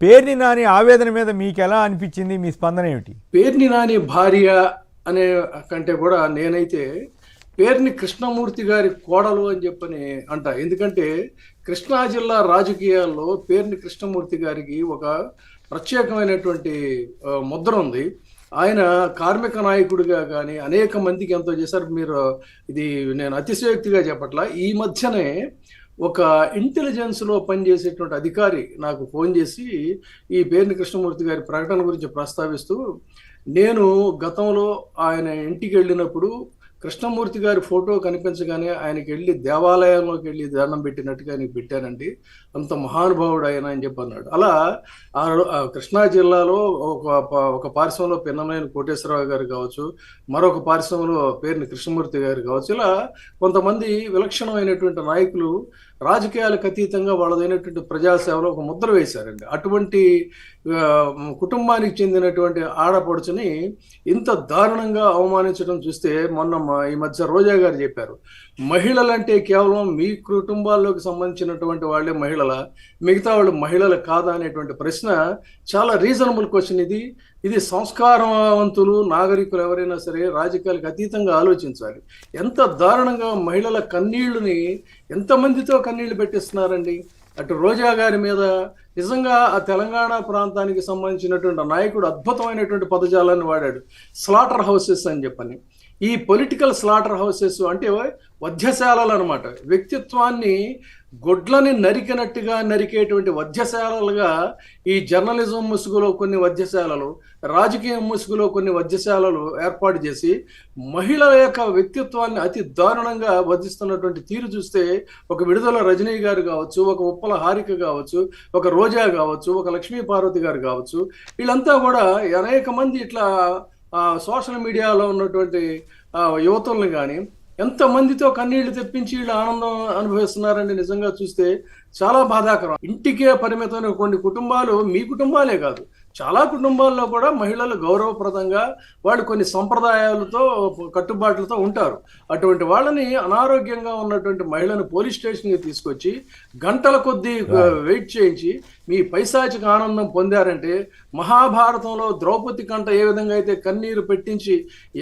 పేర్ని నాని ఆవేదన మీద మీకు ఎలా అనిపించింది? మీ స్పందన ఏమిటి? పేర్ని నాని భార్య అనే కంటే కూడా నేనైతే పేర్ని కృష్ణమూర్తి గారి కోడలు అని చెప్పని అంట. ఎందుకంటే కృష్ణా జిల్లా రాజకీయాల్లో పేర్ని కృష్ణమూర్తి గారికి ఒక ప్రత్యేకమైనటువంటి ముద్ర ఉంది. ఆయన కార్మిక నాయకుడిగా కానీ అనేక మందికి ఎంతో చేశారు. మీరు ఇది నేను అతిశయోక్తిగా చెప్పట్లా. ఈ మధ్యనే ఒక ఇంటెలిజెన్స్లో పనిచేసేటువంటి అధికారి నాకు ఫోన్ చేసి ఈ పేర్ని కృష్ణమూర్తి గారి ప్రకటన గురించి ప్రస్తావిస్తూ, నేను గతంలో ఆయన ఇంటికి వెళ్ళినప్పుడు కృష్ణమూర్తి గారి ఫోటో కనిపించగానే ఆయనకి వెళ్ళి దేవాలయంలోకి వెళ్ళి దండం పెట్టినట్టుగా ఆయనకి పెట్టానండి, అంత మహానుభావుడు ఆయన అని చెప్పి అన్నాడు. అలా కృష్ణా జిల్లాలో ఒక పారిశ్రమంలో పిన్నమైన కోటేశ్వరరావు గారు కావచ్చు, మరొక పారిశ్రమంలో పేరుని కృష్ణమూర్తి గారు కావచ్చు, ఇలా కొంతమంది విలక్షణమైనటువంటి నాయకులు రాజకీయాలకు అతీతంగా వాళ్ళదైనటువంటి ప్రజాసేవలో ఒక ముద్ర వేశారండి. అటువంటి కుటుంబానికి చెందినటువంటి ఆడపడుచుని ఇంత దారుణంగా అవమానించడం చూస్తే మొన్న ఈ మధ్య రోజా గారు చెప్పారు, మహిళలంటే కేవలం మీ కుటుంబాల్లోకి సంబంధించినటువంటి వాళ్ళే మహిళల, మిగతా వాళ్ళు మహిళలు కాదా అనేటువంటి ప్రశ్న చాలా రీజనబుల్ క్వశ్చన్. ఇది సంస్కారవంతులు నాగరికులు ఎవరైనా సరే రాజకీయాలకు అతీతంగా ఆలోచించాలి. ఎంత దారుణంగా మహిళల కన్నీళ్లని ఎంతమందితో కన్నీళ్లు పెట్టిస్తున్నారండి. అటు రోజా గారి మీద నిజంగా ఆ తెలంగాణ ప్రాంతానికి సంబంధించినటువంటి నాయకుడు అద్భుతమైనటువంటి పదజాలాన్ని వాడాడు, స్లాటర్ హౌసెస్ అని చెప్పని. ఈ పొలిటికల్ స్లాటర్ హౌసెస్ అంటే వధ్యశాలలు అనమాట. వ్యక్తిత్వాన్ని గొడ్లని నరికినట్టుగా నరికేటువంటి వధ్యశాలలుగా ఈ జర్నలిజం ముసుగులో కొన్ని వధ్యశాలలు, రాజకీయ ముసుగులో కొన్ని వధ్యశాలలు ఏర్పాటు చేసి మహిళల యొక్క వ్యక్తిత్వాన్ని అతి దారుణంగా వధిస్తున్నటువంటి తీరు చూస్తే, ఒక విడుదల రజనీ గారు కావచ్చు, ఒక ఉప్పల హారిక కావచ్చు, ఒక రోజా కావచ్చు, ఒక లక్ష్మీ పార్వతి గారు కావచ్చు, వీళ్ళంతా కూడా అనేక మంది ఇట్లా సోషల్ మీడియాలో ఉన్నటువంటి యువతులను కానీ ఎంతమందితో కన్నీళ్లు తెప్పించి వీళ్ళు ఆనందం అనుభవిస్తున్నారండి. నిజంగా చూస్తే చాలా బాధాకరం. ఇంటికే పరిమితమైన కొన్ని కుటుంబాలు, మీ కుటుంబాలే కాదు చాలా కుటుంబాల్లో కూడా మహిళలు గౌరవప్రదంగా వాళ్ళు కొన్ని సంప్రదాయాలతో కట్టుబాట్లతో ఉంటారు. అటువంటి వాళ్ళని అనారోగ్యంగా ఉన్నటువంటి మహిళను పోలీస్ స్టేషన్కి తీసుకొచ్చి గంటల కొద్దీ వెయిట్ చేయించి మీ పైశాచిక ఆనందం పొందారంటే, మహాభారతంలో ద్రౌపది కంట ఏ విధంగా అయితే కన్నీరు పెట్టించి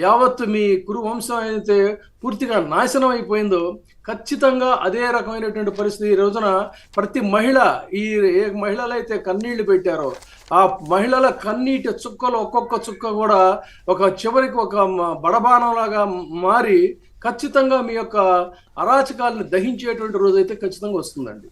యావత్తు మీ కురు వంశం అయితే పూర్తిగా నాశనం అయిపోయిందో, ఖచ్చితంగా అదే రకమైనటువంటి పరిస్థితి ఈ రోజున ప్రతి మహిళ, ఏ మహిళలైతే కన్నీళ్లు పెట్టారో ఆ మహిళల కన్నీటి చుక్కలు ఒక్కొక్క చుక్క కూడా ఒక చివరికి ఒక బడబానంలాగా మారి ఖచ్చితంగా మీ యొక్క అరాచకాలను దహించేటువంటి రోజు అయితే ఖచ్చితంగా వస్తుందండి.